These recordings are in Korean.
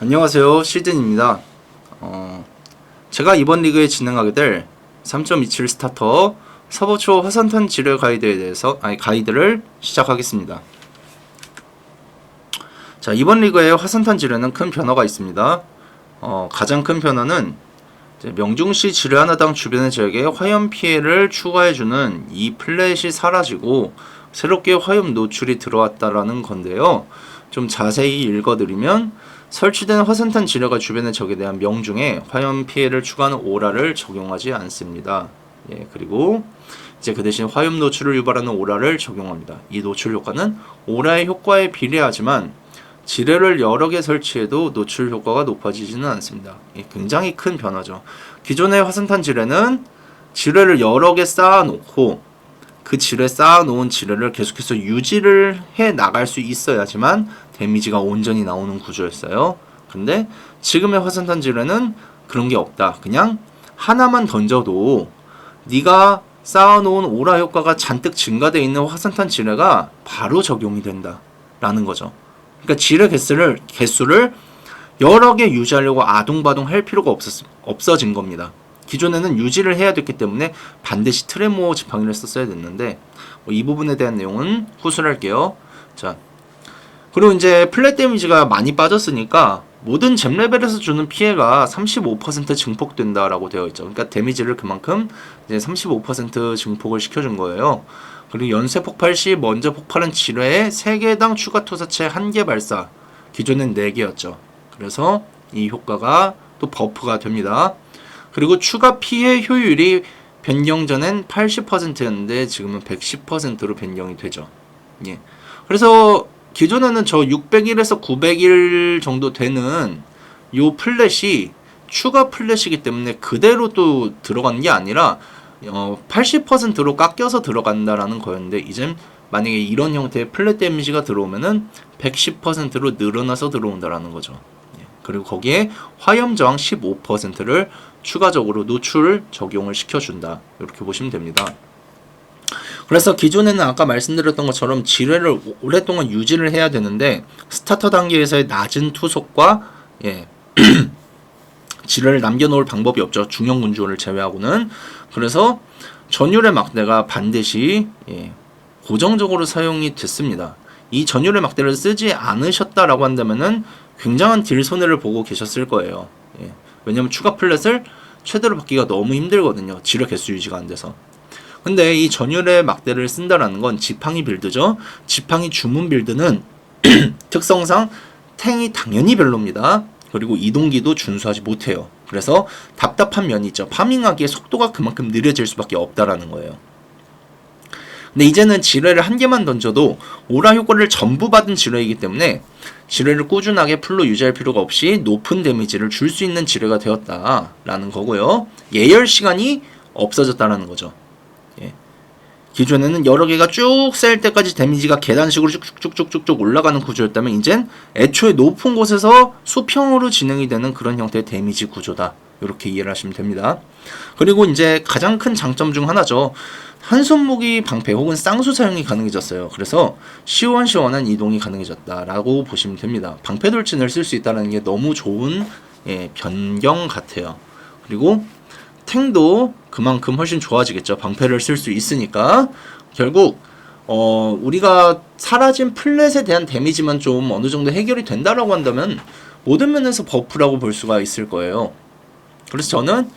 안녕하세요, 시즌입니다. 제가 이번 리그에 진행하게 될 3.27 스타터 서버초 화산탄 지뢰 가이드에 대해서 가이드를 시작하겠습니다. 자, 이번 리그의 화산탄 지뢰는 큰 변화가 있습니다. 가장 큰 변화는 명중시 지뢰 하나당 주변의 지역에 화염 피해를 추가해주는 이 플랫이 사라지고 새롭게 화염 노출이 들어왔다라는 건데요. 좀 자세히 읽어드리면 설치된 화산탄 지뢰가 주변의 적에 대한 명중에 화염 피해를 추가하는 오라를 적용하지 않습니다. 그리고 이제 그 대신 화염 노출을 유발하는 오라를 적용합니다. 이 노출 효과는 오라의 효과에 비례하지만 지뢰를 여러 개 설치해도 노출 효과가 높아지지는 않습니다. 굉장히 큰 변화죠. 기존의 화산탄 지뢰는 지뢰를 여러 개 쌓아놓고 그 지뢰 쌓아놓은 지뢰를 계속해서 유지를 해 나갈 수 있어야지만 데미지가 온전히 나오는 구조였어요. 근데 지금의 화산탄 지뢰는 그런 게 없다. 그냥 하나만 던져도 네가 쌓아놓은 오라 효과가 잔뜩 증가되어 있는 화산탄 지뢰가 바로 적용이 된다 라는 거죠. 그러니까 지뢰 개수를 여러 개 유지하려고 아둥바둥 할 필요가 없어진 겁니다. 기존에는 유지를 해야 됐기 때문에 반드시 트레모 지팡이를 썼어야 됐는데 이 부분에 대한 내용은 후술할게요. 자, 그리고 이제 플랫 데미지가 많이 빠졌으니까 모든 잼 레벨에서 주는 피해가 35% 증폭된다라고 되어 있죠. 그러니까 데미지를 그만큼 이제 35% 증폭을 시켜준 거예요. 그리고 연쇄 폭발 시 먼저 폭발한 지뢰에 3개당 추가 투사체 1개 발사. 기존엔 4개였죠. 그래서 이 효과가 또 버프가 됩니다. 그리고 추가 피해 효율이 변경 전엔 80%였는데 지금은 110%로 변경이 되죠. 예. 그래서 기존에는 저 600일에서 900일 정도 되는 요 플랫이 추가 플랫이기 때문에 그대로 또 들어가는 게 아니라 80%로 깎여서 들어간다라는 거였는데 이젠 만약에 이런 형태의 플랫 데미지가 들어오면은 110%로 늘어나서 들어온다라는 거죠. 그리고 거기에 화염 저항 15%를 추가적으로 노출 적용을 시켜준다. 이렇게 보시면 됩니다. 그래서 기존에는 아까 말씀드렸던 것처럼 지뢰를 오랫동안 유지를 해야 되는데 스타터 단계에서의 낮은 투속과 지뢰를 남겨놓을 방법이 없죠. 중형 군주를 제외하고는. 그래서 전율의 막대가 반드시 고정적으로 사용이 됐습니다. 이 전율의 막대를 쓰지 않으셨다라고 한다면은 굉장한 딜 손해를 보고 계셨을 거예요. 왜냐면 추가 플랫을 최대로 받기가 너무 힘들거든요. 지뢰 개수 유지가 안 돼서. 근데 이 전율의 막대를 쓴다라는 건 지팡이 빌드죠. 지팡이 주문 빌드는 특성상 탱이 당연히 별로입니다. 그리고 이동기도 준수하지 못해요. 그래서 답답한 면이 있죠. 파밍하기에 속도가 그만큼 느려질 수밖에 없다라는 거예요. 근데 이제는 지뢰를 1개만 던져도 오라 효과를 전부 받은 지뢰이기 때문에 지뢰를 꾸준하게 풀로 유지할 필요가 없이 높은 데미지를 줄 수 있는 지뢰가 되었다라는 거고요. 예열 시간이 없어졌다라는 거죠. 기존에는 여러 개가 쭉 쌓일 때까지 데미지가 계단식으로 쭉쭉쭉쭉 올라가는 구조였다면 이젠 애초에 높은 곳에서 수평으로 진행이 되는 그런 형태의 데미지 구조다. 이렇게 이해를 하시면 됩니다. 그리고 이제 가장 큰 장점 중 하나죠. 한손무기 방패 혹은 쌍수 사용이 가능해졌어요. 그래서 시원시원한 이동이 가능해졌다라고 보시면 됩니다. 방패 돌진을 쓸 수 있다는 게 너무 좋은 변경 같아요. 그리고 탱도 그만큼 훨씬 좋아지겠죠. 방패를 쓸 수 있으니까. 결국 우리가 사라진 플랫에 대한 데미지만 좀 어느 정도 해결이 된다라고 한다면 모든 면에서 버프라고 볼 수가 있을 거예요. 그래서 저는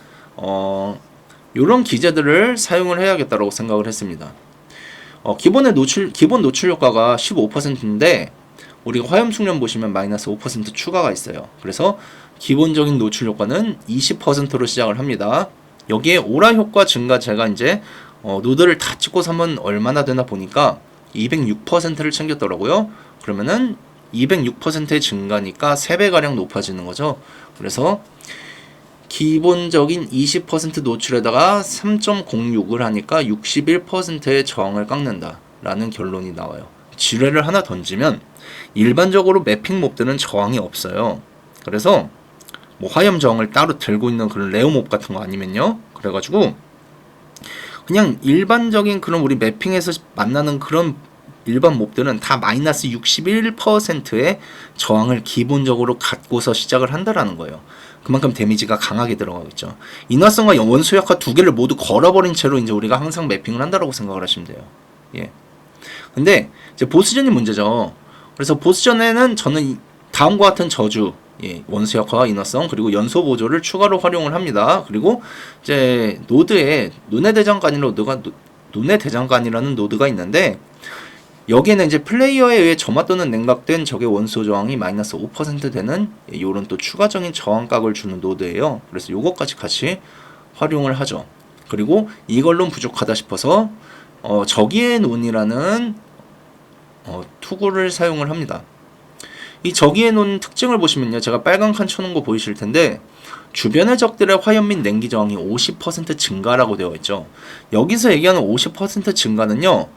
이런 기제들을 사용을 해야겠다라고 생각을 했습니다. 기본 노출 효과가 15%인데 우리가 화염 숙련 보시면 마이너스 5% 추가가 있어요. 그래서 기본적인 노출 효과는 20%로 시작을 합니다. 여기에 오라 효과 증가 제가 이제 노드를 다 찍고서 한번 얼마나 되나 보니까 206%를 챙겼더라고요. 그러면은 206%의 증가니까 3배가량 높아지는 거죠. 그래서 기본적인 20% 노출에다가 3.06을 하니까 61%의 저항을 깎는다 라는 결론이 나와요. 지뢰를 하나 던지면 일반적으로 매핑 몹들은 저항이 없어요. 그래서 뭐 화염 저항을 따로 들고 있는 그런 레어 몹 같은 거 아니면요. 그래가지고 그냥 일반적인 그런 우리 매핑에서 만나는 그런 일반 몹들은 다 마이너스 61%의 저항을 기본적으로 갖고서 시작을 한다라는 거예요. 그만큼 데미지가 강하게 들어가겠죠. 인화성과 원소 역화 두 개를 모두 걸어버린 채로 이제 우리가 항상 매핑을 한다라고 생각을 하시면 돼요. 예. 근데 이제 보스전이 문제죠. 그래서 보스전에는 저는 다음과 같은 저주, 예, 원수 역화와 인화성 그리고 연소 보조를 추가로 활용을 합니다. 그리고 이제 노드에 눈의 대장간이라는 노드가 있는데 여기에는 이제 플레이어에 의해 점화 또는 냉각된 적의 원소 저항이 마이너스 5% 되는 요런 또 추가적인 저항각을 주는 노드예요. 그래서 요것까지 같이 활용을 하죠. 그리고 이걸로 부족하다 싶어서 저기의 논이라는 투구를 사용을 합니다. 이 저기의 논 특징을 보시면요, 제가 빨간 칸 쳐놓은 거 보이실 텐데 주변의 적들의 화염 및 냉기 저항이 50% 증가라고 되어 있죠. 여기서 얘기하는 50% 증가는요,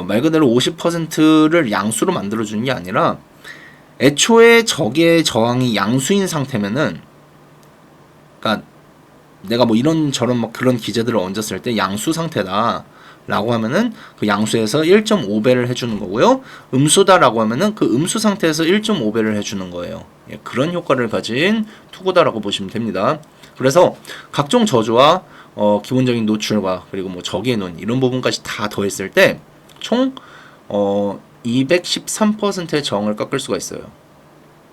말 그대로 50%를 양수로 만들어주는 게 아니라 애초에 적의 저항이 양수인 상태면은, 그러니까 내가 뭐 이런저런 막 그런 기제들을 얹었을 때 양수 상태다 라고 하면은 그 양수에서 1.5배를 해주는 거고요. 음수다라고 하면은 그 음수 상태에서 1.5배를 해주는 거예요. 예, 그런 효과를 가진 투구다라고 보시면 됩니다. 그래서 각종 저주와 기본적인 노출과 그리고 뭐 적의 논 이런 부분까지 다 더했을 때 총 213%의 저항을 깎을 수가 있어요.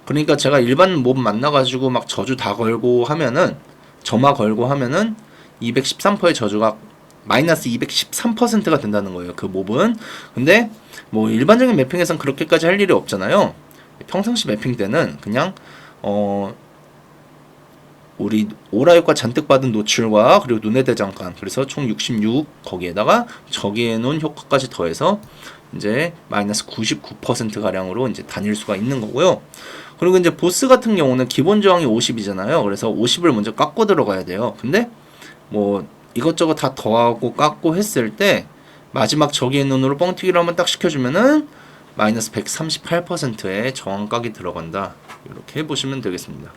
그러니까 제가 일반 몹 만나가지고 막 저주 다 걸고 하면은 점화 걸고 하면은 213%의 저주가 마이너스 213%가 된다는 거예요. 그 몹은. 근데 뭐 일반적인 매핑에선 그렇게까지 할 일이 없잖아요. 평상시 매핑 때는 그냥 우리 오라 효과 잔뜩 받은 노출과 그리고 눈의 대장간 그래서 총 66 거기에다가 저기에 놓은 효과까지 더해서 이제 마이너스 99% 가량으로 이제 다닐 수가 있는 거고요. 그리고 이제 보스 같은 경우는 기본 저항이 50이잖아요. 그래서 50을 먼저 깎고 들어가야 돼요. 근데 뭐 이것저것 다 더하고 깎고 했을 때 마지막 저기의 눈으로 뻥튀기를 한번 딱 시켜주면은 마이너스 138%의 저항각이 들어간다. 이렇게 보시면 되겠습니다.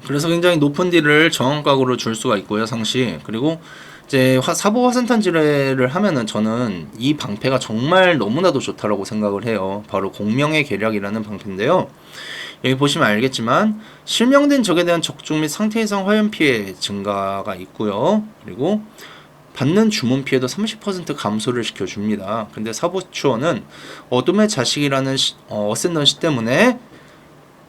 그래서 굉장히 높은 딜을 저항각으로 줄 수가 있고요, 상시. 그리고 이제 사보 화산탄 지뢰를 하면은 저는 이 방패가 정말 너무나도 좋다라고 생각을 해요. 바로 공명의 계략이라는 방패인데요. 여기 보시면 알겠지만 실명된 적에 대한 적중 및 상태 이상 화염 피해 증가가 있고요. 그리고 받는 주문 피해도 30% 감소를 시켜줍니다. 근데 사보추어는 어둠의 자식이라는 어센던시 때문에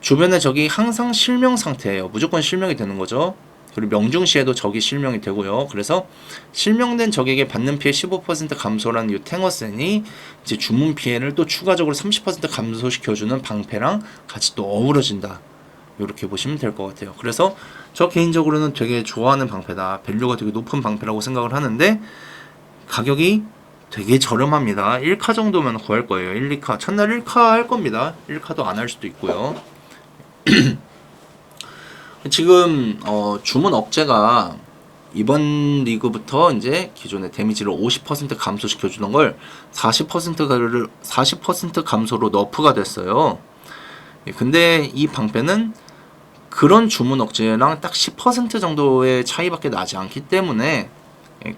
주변의 적이 항상 실명 상태예요. 무조건 실명이 되는 거죠. 그리고 명중시에도 적이 실명이 되고요. 그래서 실명된 적에게 받는 피해 15% 감소라는 이 탱어센이 이제 주문 피해를 또 추가적으로 30% 감소시켜주는 방패랑 같이 또 어우러진다. 이렇게 보시면 될 것 같아요. 그래서 저 개인적으로는 되게 좋아하는 방패다. 밸류가 되게 높은 방패라고 생각을 하는데 가격이 되게 저렴합니다. 1카 정도면 구할 거예요. 1, 2카. 첫날 1카 할 겁니다. 1카도 안 할 수도 있고요. 지금 주문 억제가 이번 리그부터 이제 기존의 데미지를 50% 감소시켜 주는 걸 40% 감소로 너프가 됐어요. 근데 이 방패는 그런 주문 억제랑 딱 10% 정도의 차이밖에 나지 않기 때문에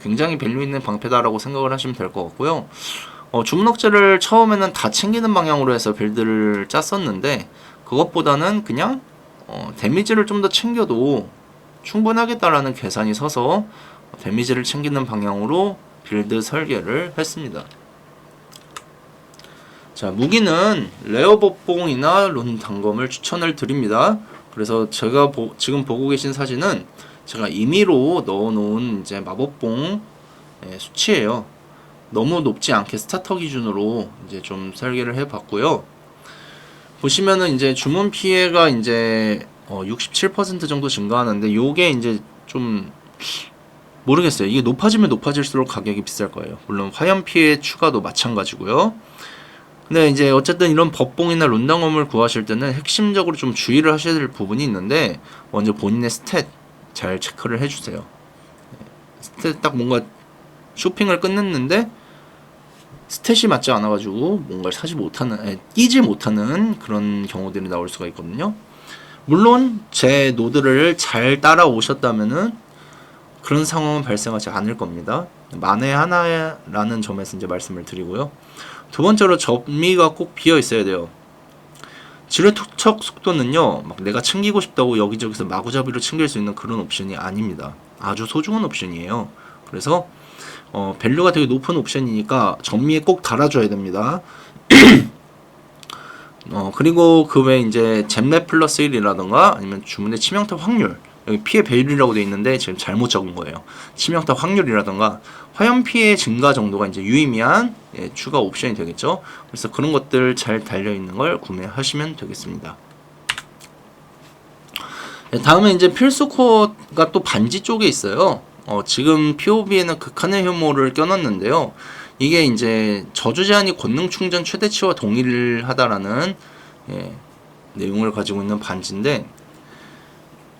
굉장히 밸류 있는 방패다라고 생각을 하시면 될 것 같고요. 주문 억제를 처음에는 다 챙기는 방향으로 해서 빌드를 짰었는데 그것보다는 그냥 데미지를 좀 더 챙겨도 충분하겠다라는 계산이 서서 데미지를 챙기는 방향으로 빌드 설계를 했습니다. 자, 무기는 레어 법봉이나 룬 단검을 추천을 드립니다. 그래서 제가 지금 보고 계신 사진은 제가 임의로 넣어놓은 이제 마법봉 수치예요. 너무 높지 않게 스타터 기준으로 이제 좀 설계를 해봤고요. 보시면은 이제 주문 피해가 이제 67% 정도 증가하는데 요게 이제 좀 모르겠어요. 이게 높아지면 높아질수록 가격이 비쌀 거예요. 물론 화염 피해 추가도 마찬가지고요. 근데 이제 어쨌든 이런 법봉이나 룬당검을 구하실 때는 핵심적으로 좀 주의를 하셔야 될 부분이 있는데 먼저 본인의 스탯 잘 체크를 해주세요. 스탯 딱 뭔가 쇼핑을 끝냈는데 스탯이 맞지 않아가지고 뭔가를 사지 못하는, 끼지 못하는 그런 경우들이 나올 수가 있거든요. 물론 제 노드를 잘 따라오셨다면은 그런 상황은 발생하지 않을 겁니다. 만에 하나라는 점에서 이제 말씀을 드리고요. 두 번째로 점미가 꼭 비어 있어야 돼요. 지뢰 투척 속도는요, 막 내가 챙기고 싶다고 여기저기서 마구잡이로 챙길 수 있는 그런 옵션이 아닙니다. 아주 소중한 옵션이에요. 그래서 밸류가 되게 높은 옵션이니까 점미에 꼭 달아줘야 됩니다. 그리고 그 외에 이제 잼랩 플러스 1이라던가 아니면 주문의 치명타 확률, 여기 피해 배율이라고 되어 있는데 지금 잘못 적은 거예요. 치명타 확률이라던가 화염 피해 증가 정도가 이제 유의미한 추가 옵션이 되겠죠. 그래서 그런 것들 잘 달려 있는 걸 구매하시면 되겠습니다. 다음에 이제 필수 코어가 또 반지 쪽에 있어요. 지금 POB에는 극한의 혐오를 껴놨는데요. 이게 이제 저주 제한이 권능 충전 최대치와 동일하다라는 내용을 가지고 있는 반지인데,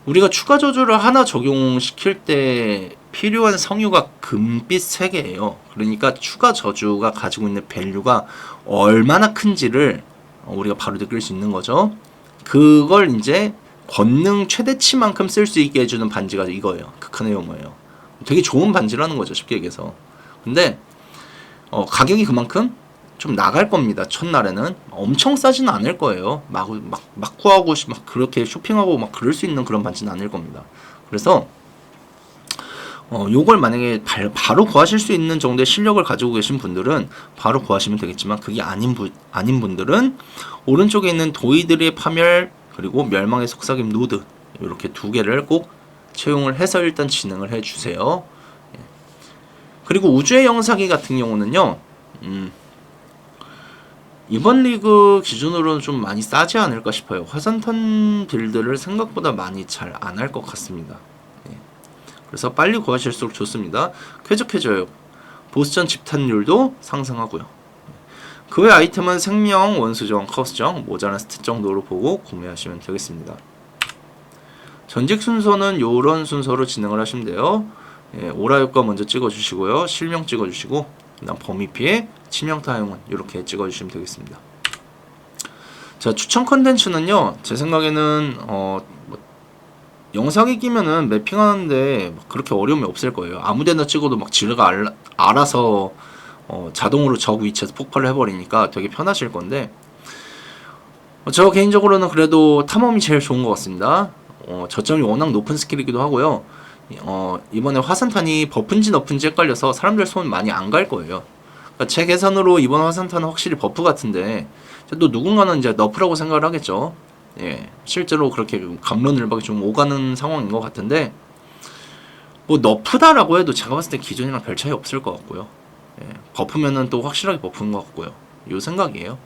우리가 추가 저주를 하나 적용시킬 때 필요한 성유가 금빛 3개예요. 그러니까 추가 저주가 가지고 있는 밸류가 얼마나 큰지를 우리가 바로 느낄 수 있는 거죠. 그걸 이제 권능 최대치만큼 쓸 수 있게 해주는 반지가 이거예요. 극한의 혐오예요. 되게 좋은 반지라는 거죠, 쉽게 얘기해서. 근데 가격이 그만큼 좀 나갈 겁니다. 첫날에는 엄청 싸지는 않을 거예요. 막 구하고 막 그렇게 쇼핑하고 막 그럴 수 있는 그런 반지는 아닐 겁니다. 그래서 요걸 만약에 바로 구하실 수 있는 정도의 실력을 가지고 계신 분들은 바로 구하시면 되겠지만, 그게 아닌 분들은 오른쪽에 있는 도이들의 파멸 그리고 멸망의 속삭임 노드, 이렇게 두 개를 꼭 채용을 해서 일단 진행을 해주세요. 그리고 우주의 영사기 같은 경우는요, 이번 리그 기준으로는 좀 많이 싸지 않을까 싶어요. 화산탄 빌드를 생각보다 많이 잘 안 할 것 같습니다. 그래서 빨리 구하실수록 좋습니다. 쾌적해져요. 보스전 집탄율도 상승하고요. 그 외 아이템은 생명, 원수정, 카오스정, 모자란 스탯 정도로 보고 구매하시면 되겠습니다. 전직 순서는 요런 순서로 진행을 하시면 돼요. 오라 효과 먼저 찍어주시고요. 실명 찍어주시고, 그다음 범위 피해, 치명타 행운 이렇게 찍어주시면 되겠습니다. 자, 추천 컨텐츠는요, 제 생각에는 영상이 끼면은 매핑하는데 그렇게 어려움이 없을 거예요. 아무데나 찍어도 막 지뢰가 알아서 자동으로 적 위치에서 폭발을 해버리니까 되게 편하실 건데, 저 개인적으로는 그래도 탐험이 제일 좋은 것 같습니다. 저점이 워낙 높은 스킬이기도 하고요. 이번에 화산탄이 버프인지 너프인지 헷갈려서 사람들 손 많이 안 갈 거예요. 그러니까 제 계산으로 이번 화산탄은 확실히 버프 같은데, 또 누군가는 이제 너프라고 생각을 하겠죠. 실제로 그렇게 감론을박이 좀 오가는 상황인 것 같은데, 뭐 너프다라고 해도 제가 봤을 때 기존이랑 별 차이 없을 것 같고요. 버프면은 또 확실하게 버프인 것 같고요. 요 생각이에요.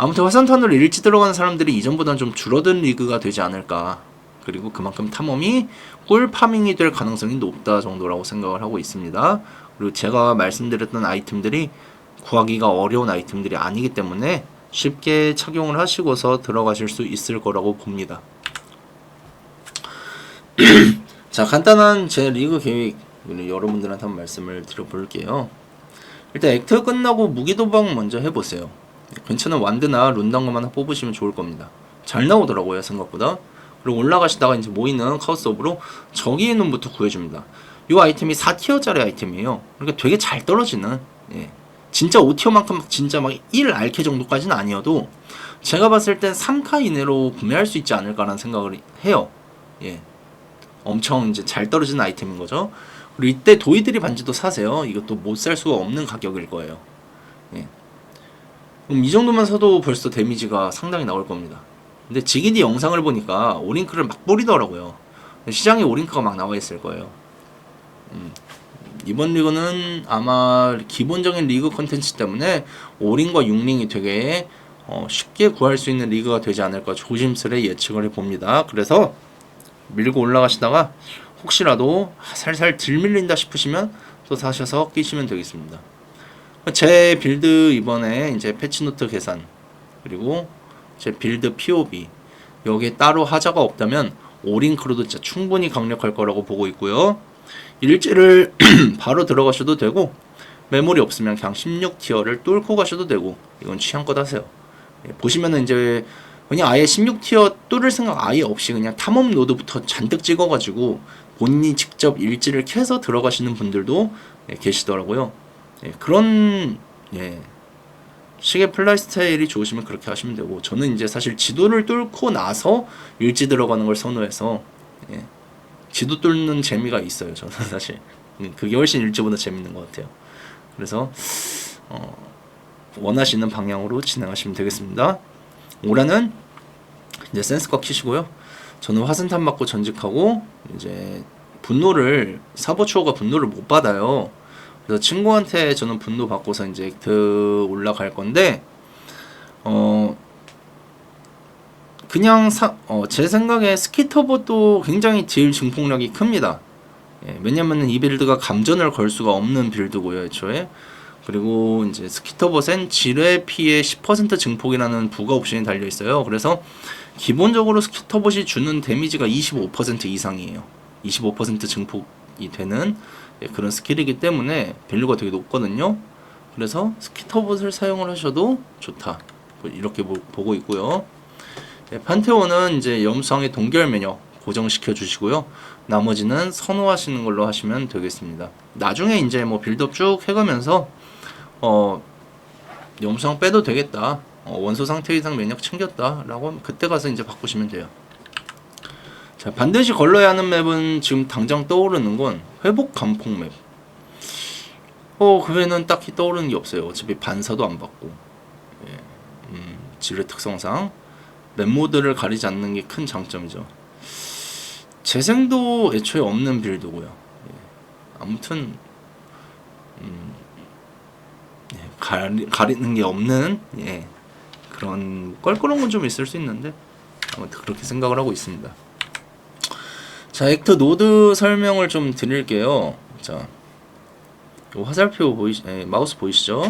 아무튼 화산탄으로 일찍 들어가는 사람들이 이전보다는 좀 줄어든 리그가 되지 않을까. 그리고 그만큼 탐험이 꿀 파밍이 될 가능성이 높다 정도라고 생각을 하고 있습니다. 그리고 제가 말씀드렸던 아이템들이 구하기가 어려운 아이템들이 아니기 때문에 쉽게 착용을 하시고서 들어가실 수 있을 거라고 봅니다. 자, 간단한 제 리그 계획 여러분들한테 한번 말씀을 드려볼게요. 일단 액트 끝나고 무기도박 먼저 해보세요. 괜찮은 완드나 룬단검 하나 뽑으시면 좋을 겁니다. 잘 나오더라고요, 생각보다. 그리고 올라가시다가 이제 모이는 카오스업으로 저기의 눈부터 구해줍니다. 이 아이템이 4티어짜리 아이템이에요. 그러니까 되게 잘 떨어지는, 진짜 5티어만큼 진짜 막 1 알케 정도까지는 아니어도 제가 봤을 땐 3카 이내로 구매할 수 있지 않을까라는 생각을 해요. 엄청 이제 잘 떨어지는 아이템인 거죠. 그리고 이때 도이들이 반지도 사세요. 이것도 못 살 수가 없는 가격일 거예요. 그럼 이 정도만 사도 벌써 데미지가 상당히 나올 겁니다. 근데 지기디 영상을 보니까 오링크를 막 뿌리더라고요. 시장에 오링크가 막 나와 있을 거예요. 이번 리그는 아마 기본적인 리그 컨텐츠 때문에 5링과 6링이 되게 쉽게 구할 수 있는 리그가 되지 않을까 조심스레 예측을 해봅니다. 그래서 밀고 올라가시다가 혹시라도 살살 들 밀린다 싶으시면 또 사셔서 끼시면 되겠습니다. 제 빌드 이번에 이제 패치노트 계산, 그리고 제 빌드 POB 여기에 따로 하자가 없다면 5링크로도 진짜 충분히 강력할 거라고 보고 있고요. 일지를 바로 들어가셔도 되고, 메모리 없으면 그냥 16티어를 뚫고 가셔도 되고, 이건 취향껏 하세요. 보시면은 이제 그냥 아예 16티어 뚫을 생각 아예 없이 그냥 탐험 노드부터 잔뜩 찍어가지고 본인이 직접 일지를 켜서 들어가시는 분들도 계시더라고요. 그런 시계 플라이 스타일이 좋으시면 그렇게 하시면 되고, 저는 이제 사실 지도를 뚫고 나서 일지 들어가는 걸 선호해서 지도 뚫는 재미가 있어요. 저는 사실 그게 훨씬 일지보다 재밌는 것 같아요. 그래서 원하시는 방향으로 진행하시면 되겠습니다. 오라는 이제 센스커 키시고요. 저는 화승탄 맞고 전직하고, 이제 분노를 사보추어가 분노를 못 받아요. 그래서 친구한테 저는 분노 받고서 이제 액트 올라갈 건데, 그냥 제 생각에 스키터봇도 굉장히 딜 증폭력이 큽니다. 왜냐면은 이 빌드가 감전을 걸 수가 없는 빌드고요, 애초에. 그리고 이제 스키터봇엔 지뢰 피해 10% 증폭이라는 부가 옵션이 달려 있어요. 그래서 기본적으로 스키터봇이 주는 데미지가 25% 이상이에요. 25% 증폭이 되는 그런 스킬이기 때문에 밸류가 되게 높거든요. 그래서 스키터봇을 사용을 하셔도 좋다, 이렇게 보고 있고요. 판테온은 이제 염수왕의 동결 면역 고정시켜 주시고요. 나머지는 선호하시는 걸로 하시면 되겠습니다. 나중에 이제 뭐 빌드업 쭉 해가면서 염수왕 빼도 되겠다, 원소 상태 이상 면역 챙겼다 라고 하면 그때 가서 이제 바꾸시면 돼요. 자, 반드시 걸러야 하는 맵은 지금 당장 떠오르는 건 회복 간폭 맵. 그 외에는 딱히 떠오르는 게 없어요. 어차피 반사도 안 받고, 지뢰 특성상 맵 모드를 가리지 않는 게 큰 장점이죠. 재생도 애초에 없는 빌드고요. 아무튼 가리는 게 없는 그런 껄끄러운 건 좀 있을 수 있는데, 아무튼 그렇게 생각을 하고 있습니다. 자, 액터 노드 설명을 좀 드릴게요. 자, 요 화살표 마우스 보이시죠?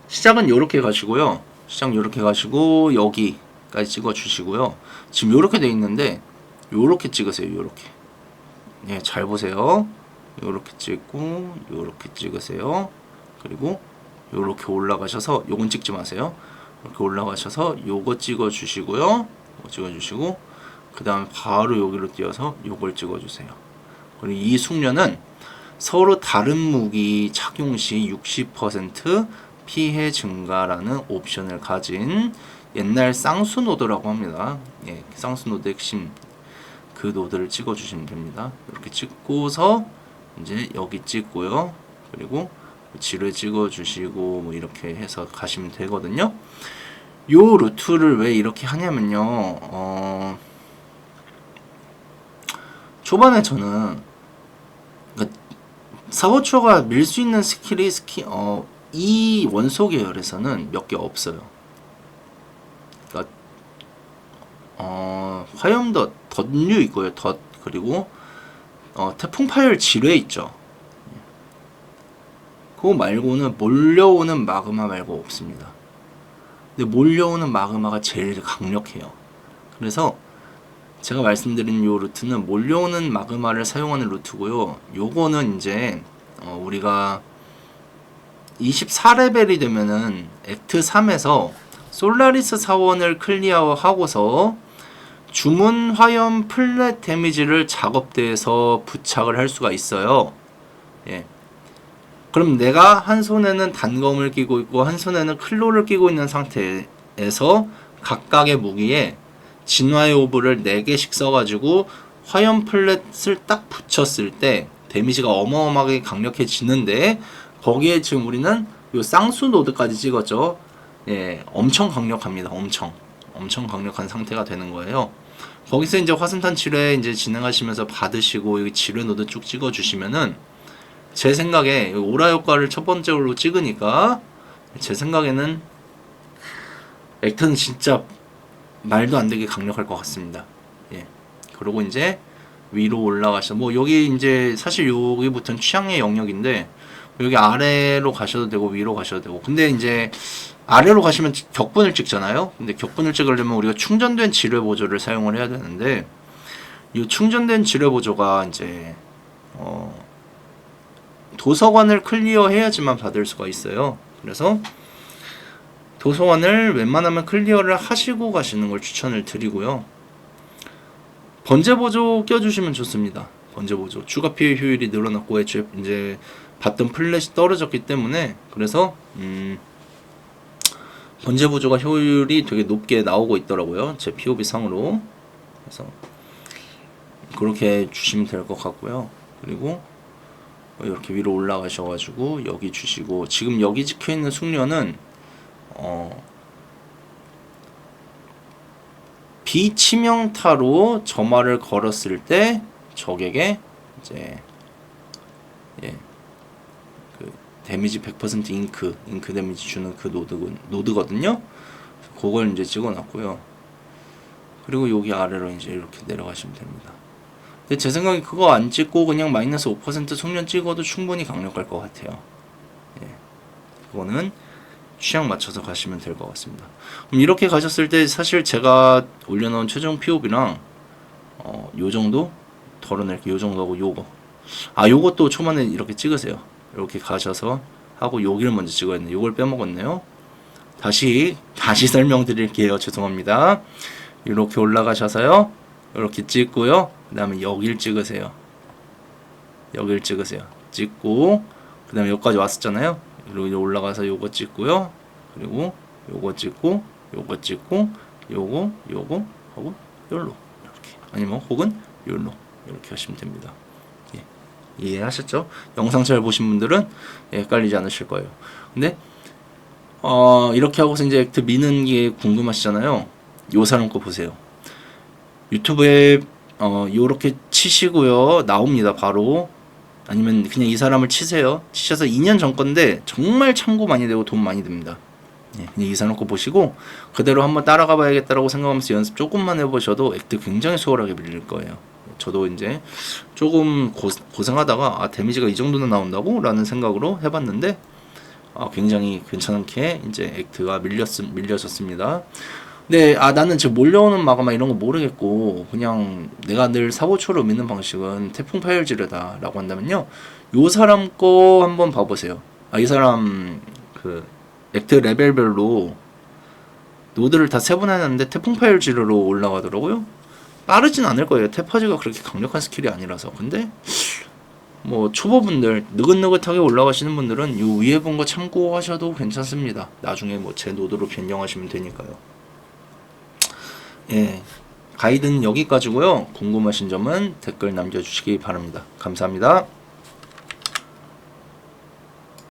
시작은 요렇게 가시고요. 시작 요렇게 가시고 여기까지 찍어 주시고요. 지금 요렇게 돼 있는데 요렇게 찍으세요. 요렇게. 잘 보세요. 요렇게 찍고 요렇게 찍으세요. 그리고 요렇게 올라가셔서, 요건 찍지 마세요. 이렇게 올라가셔서 요거 찍어 주시고요. 요거 찍어 주시고, 그 다음에 바로 여기로 뛰어서 요걸 찍어 주세요. 그리고 이 숙련은 서로 다른 무기 착용 시 60% 피해 증가라는 옵션을 가진 옛날 쌍수 노드라고 합니다. 쌍수 노드 핵심 그 노드를 찍어 주시면 됩니다. 이렇게 찍고서 이제 여기 찍고요. 그리고 지뢰 찍어 주시고 뭐 이렇게 해서 가시면 되거든요. 요 루트를 왜 이렇게 하냐면요. 초반에 저는 사보초가 밀 수 있는 스킬이 이 원소 계열에서는 몇 개 없어요. 그러니까 화염덧, 덧류 있고요. 덧, 그리고 태풍 파열 지뢰 있죠. 그거 말고는 몰려오는 마그마 말고 없습니다. 근데 몰려오는 마그마가 제일 강력해요. 그래서 제가 말씀드린 요 루트는 몰려오는 마그마를 사용하는 루트고요. 요거는 이제 우리가 24레벨이 되면은 액트 3에서 솔라리스 사원을 클리어하고서 주문 화염 플랫 데미지를 작업대에서 부착을 할 수가 있어요. 그럼 내가 한 손에는 단검을 끼고 있고 한 손에는 클로를 끼고 있는 상태에서 각각의 무기에 진화의 오브를 4개씩 써가지고 화염 플랫을 딱 붙였을 때 데미지가 어마어마하게 강력해지는데, 거기에 지금 우리는 요 쌍수 노드까지 찍었죠. 엄청 강력합니다. 엄청 강력한 상태가 되는 거예요. 거기서 이제 화승탄 치료에 이제 진행하시면서 받으시고 여기 지뢰 노드 쭉 찍어 주시면은, 제 생각에 오라 효과를 첫 번째로 찍으니까 제 생각에는 액터는 진짜 말도 안 되게 강력할 것 같습니다. 그리고 이제 위로 올라가셔. 뭐 여기 이제 사실 여기부터는 취향의 영역인데, 여기 아래로 가셔도 되고 위로 가셔도 되고. 근데 이제 아래로 가시면 격분을 찍잖아요. 근데 격분을 찍으려면 우리가 충전된 지뢰 보조를 사용을 해야 되는데, 이 충전된 지뢰 보조가 이제 도서관을 클리어해야지만 받을 수가 있어요. 그래서 도서관을 웬만하면 클리어를 하시고 가시는 걸 추천을 드리고요. 번제 보조 껴주시면 좋습니다. 번제 보조 추가 피해 효율이 늘어났고 애초에 이제 봤던 플랫이 떨어졌기 때문에 그래서 번제 보조가 효율이 되게 높게 나오고 있더라고요. 제 POV 상으로. 그래서 그렇게 주시면 될 것 같고요. 그리고 이렇게 위로 올라가셔가지고 여기 주시고 지금 여기 찍혀있는 숙련은 비치명타로 점화를 걸었을 때 적에게 이제 그 데미지 100% 잉크 데미지 주는 그 노드거든요. 그걸 이제 찍어놨고요. 그리고 여기 아래로 이제 이렇게 내려가시면 됩니다. 근데 제 생각에 그거 안 찍고 그냥 마이너스 5% 숙련 찍어도 충분히 강력할 것 같아요. 그거는 취향 맞춰서 가시면 될 것 같습니다. 그럼 이렇게 가셨을 때 사실 제가 올려놓은 최종 POV랑 요 정도 덜어낼게요. 요 정도 하고 요거 요것도 초반에 이렇게 찍으세요. 이렇게 가셔서 하고 여기를 먼저 찍어야 했네. 요걸 빼먹었네요. 다시 설명드릴게요. 죄송합니다. 이렇게 올라가셔서요. 이렇게 찍고요. 그 다음에 여길 찍으세요. 여길 찍으세요. 찍고 그 다음에 여기까지 왔었잖아요. 그리고 올라가서 요거 찍고요. 그리고 요거 찍고 요거 찍고 요거 하고 요로 이렇게 아니면 혹은 요로 이렇게 하시면 됩니다. 이해하셨죠? 영상 잘 보신 분들은 헷갈리지 않으실 거예요. 근데 이렇게 하고서 이제 액트 미는 게 궁금하시잖아요. 요 사람 거 보세요. 유튜브에 요렇게 치시고요. 나옵니다. 바로. 아니면 그냥 이 사람을 치세요. 치셔서 2년 전 건데 정말 참고 많이 되고 돈 많이 듭니다. 그냥 이 사람 거 보시고 그대로 한번 따라가 봐야겠다라고 생각하면서 연습 조금만 해보셔도 액트 굉장히 수월하게 밀릴 거예요. 저도 이제 조금 고생하다가 데미지가 이 정도는 나온다고? 라는 생각으로 해봤는데 굉장히 괜찮게 이제 액트가 밀려졌습니다. 네, 나는 지금 몰려오는 마그마 이런 거 모르겠고 그냥 내가 늘 사보초로 믿는 방식은 태풍 파열지르다 라고 한다면요, 요 사람 거 한번 봐보세요. 이 사람 그 액트 레벨별로 노드를 다 세분해놨는데 태풍 파열지르로 올라가더라고요. 빠르진 않을 거예요. 테파지가 그렇게 강력한 스킬이 아니라서. 근데 뭐 초보분들 느긋느긋하게 올라가시는 분들은 요 위에 본 거 참고하셔도 괜찮습니다. 나중에 뭐 제 노드로 변경하시면 되니까요. 가이드는 여기까지고요. 궁금하신 점은 댓글 남겨주시기 바랍니다. 감사합니다.